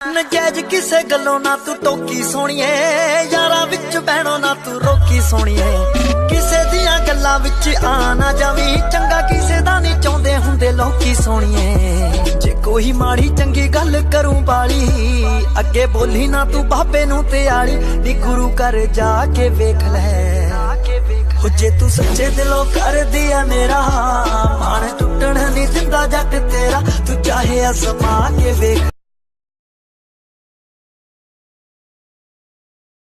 ਨਜਾਇਜ਼ ਕਿਸੇ ਗੱਲੋਂ ਨਾ ਤੂੰ ਟੋਕੀ ਸੋਣੀਏ, ਯਾਰਾਂ ਵਿੱਚ ਬਹਿਣੋ ਨਾ ਤੂੰ ਰੋਕੀ ਸੋਣੀਏ। ਕਿਸੇ ਦੀਆਂ ਗੱਲਾਂ ਵਿੱਚ ਆ ਨਾ ਜਾਵੀਂ, ਚੰਗਾ ਕਿਸੇ ਦਾ ਨਹੀਂ ਚਾਹੁੰਦੇ ਹੁੰਦੇ ਲੋਕੀ ਸੋਣੀਏ। ਜੇ ਕੋਈ ਮਾੜੀ ਚੰਗੀ ਗੱਲ ਕਰੂੰ ਬਾਲੀ, ਅੱਗੇ ਬੋਲੀ ਨਾ ਤੂੰ ਬਾਬੇ ਨੂੰ ਤੇ ਆਲੀ ਨੀ, ਗੁਰੂ ਘਰ ਜਾ ਕੇ ਵੇਖ ਲੈ। ਹੋ ਜੇ ਤੂੰ ਸੱਚੇ ਦਿਲੋਂ ਕਰਦੀ ਆ ਮੇਰਾ ਮਾਣ, ਟੁੱਟਣ ਨਹੀਂ ਦਿੰਦਾ ਜੱਟ ਤੇਰਾ, ਤੂੰ ਚਾਹੇ ਅਜ਼ਮਾ ਕੇ ਵੇਖ।